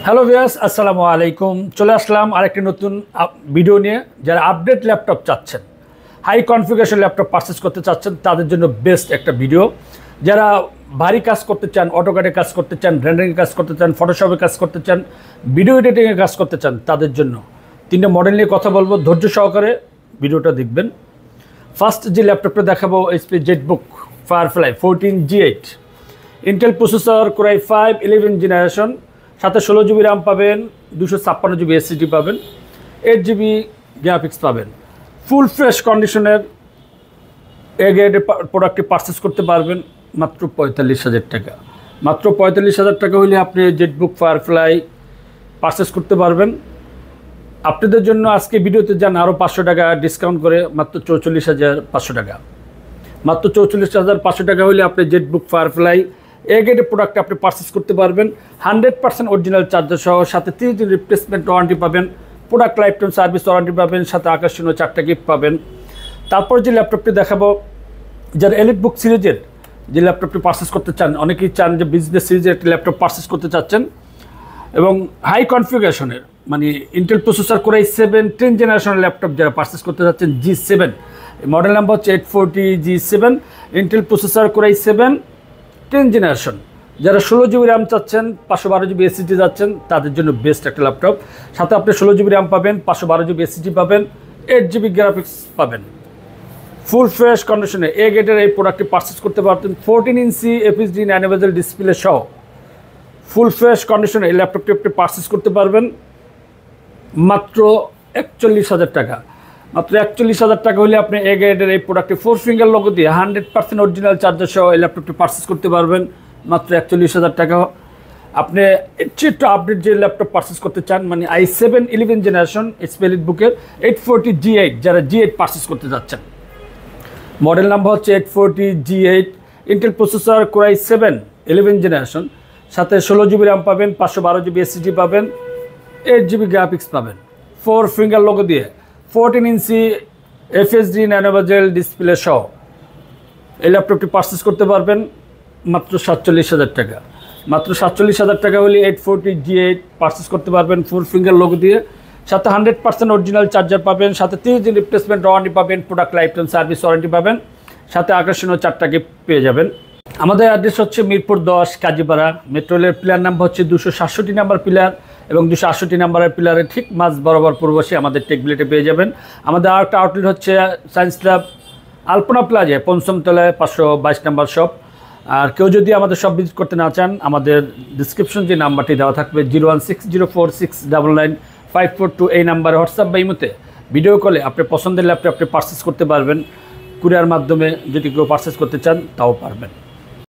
Hello viewers, আসসালামু আলাইকুম। চলে আসলাম আরেকটি নতুন ভিডিও নিয়ে। যারা আপডেট ল্যাপটপ চাচ্ছেন, হাই কনফিগারেশন ল্যাপটপ পারচেস করতে চাচ্ছেন, তাদের জন্য বেস্ট একটা ভিডিও। যারা ভারী কাজ করতে চান, অটোক্যাডে কাজ করতে চান, রেন্ডারিংয়ে কাজ করতে চান, ফটোশপে কাজ করতে চান, ভিডিও এডিটিংয়ে কাজ করতে চান, তাদের জন্য তিনটে মডেল নিয়ে কথা বলবো। ধৈর্য সহকারে ভিডিওটা দেখবেন। ফার্স্ট যে ল্যাপটপটা দেখাবো, HP Jetbook firefly 14G8, Intel processor, core i5 11 generation, সাথে 16 জিবি র্যাম পাবেন, 256 জিবি এসএসডি পাবেন, 8 জিবি গ্রাফিক্স পাবেন। ফুল ফ্রেশ কন্ডিশনের এ গ্রেডের প্রোডাক্টটি পারচেস করতে পারবেন মাত্র 45,000 টাকা। মাত্র 45,000 টাকা হলে আপনি জেটবুক ফায়ারফ্লাই পারচেস করতে পারবেন। আপনাদের জন্য আজকে ভিডিওতে যান আরও 500 টাকা ডিসকাউন্ট করে মাত্র 44,500 টাকা। মাত্র 44,500 টাকা হলে আপনি জেটবুক ফায়ারফ্লাই এ গ্রেডের প্রোডাক্ট আপনি পারচেস করতে পারবেন 100% অরিজিনাল চার্জার সহ, সাথে 30 দিন রিপ্লেসমেন্ট ওয়ারেন্টি পাবেন, product life time service warranty পাবেন, সাথে আকর্ষণীয় 4টা গিফট পাবেন। তারপর যে ল্যাপটপটি দেখাবো, যারা এলিটবুক সিরিজের যে ল্যাপটপটি পারচেস করতে চান, অনেকেই চান যে বিজনেস সিরিজের একটি ল্যাপটপ পারচেস করতে চাচ্ছেন এবং হাই কনফিগারেশনের, মানে ইন্টেল প্রসেসর কোর i7 10 জেনারেশনের ল্যাপটপ যারা পারচেস করতে চাচ্ছেন, G7 মডেল নাম্বার হচ্ছে 840G7, Intel processor core i7 10 generation. যারা 16 জিবি র্যাম চাচ্ছেন, 512 জিবি এসএসডি যাচ্ছেন, তাদের জন্য বেস্ট একটা ল্যাপটপ। সাথে আপনি 16 জিবি র্যাম পাবেন, 512 জিবি এসএসডি পাবেন, 8 জিবি গ্রাফিক্স পাবেন। ফুল ফ্রেশ কন্ডিশনে এ গ্রেডের এই প্রোডাক্টটি পারচেস করতে পারতেন 14 ইঞ্চি FHD ন্যানোভেজেল ডিসপ্লে সহ। ফুল ফ্রেশ কন্ডিশনে এই ল্যাপটপটি আপনি পারচেস করতে পারবেন মাত্র 41,000 টাকা। মাত্র 41,000 টাকা হলে আপনি এ গ্রেডের এই প্রোডাক্টটি 4 ফিঙ্গার লোগো দিয়ে 100% অরিজিনাল চার্জার সহ এই ল্যাপটপটি পারচেস করতে পারবেন মাত্র 41,000 টাকা। আপনি একটু আপডেট যে ল্যাপটপ পারচেস করতে চান, মানে i7 11 জেনারেশন এইচপি এলিটবুকের 840G8, যারা G8 পারচেস করতে যাচ্ছেন, মডেল নাম্বার হচ্ছে 840G8, Intel processor core i7 11 generation, সাথে 16 জিবি র্যাম পাবেন, 512 জিবি এসএসডি পাবেন, 8 জিবি গ্রাফিক্স পাবেন, 4 ফিঙ্গার লোগো দিয়ে 14 ইঞ্চি FHD ন্যানোভেজেল ডিসপ্লে সহ এই ল্যাপটপটি পারচেস করতে পারবেন মাত্র 47,000 টাকা। মাত্র 47,000 টাকা হলে 840G8 পারচেস করতে পারবেন 4 ফিঙ্গার লোগো দিয়ে, সাথে 100% অরিজিনাল চার্জার পাবেন, সাথে 30 দিন রিপ্লেসমেন্ট ওয়ারেন্টি পাবেন, product life time service warranty পাবেন, সাথে আকর্ষণীয় 4টা গিফট পেয়ে যাবেন। আমাদের অ্যাড্রেস হচ্ছে মিরপুর 10 কাজীপাড়া। মেট্রো রেলের পিলার নাম্বার হচ্ছে 267 নাম্বার পিলার এবং 268 নাম্বারের পিলারের ঠিক মাঝ বরাবর পূর্বশে আমাদের টেকবিলেটে পেয়ে যাবেন। আমাদের আরেকটা আউটলেট হচ্ছে সায়েন্স ল্যাব আলপনা প্লাজায় 5ম তলায় 522 নাম্বার শপ। আর কেউ যদি আমাদের শপ ভিজিট করতে না চান, আমাদের ডিসক্রিপশন যে নাম্বারটি দেওয়া থাকবে 01604699542, এই নাম্বারে হোয়াটসঅ্যাপ বা ইমোতে ভিডিও কলে আপনার পছন্দের ল্যাপটপ আপনি পারচেস করতে পারবেন। কুরিয়ার মাধ্যমে যদি কেউ পারচেস করতে চান তাও পারবেন।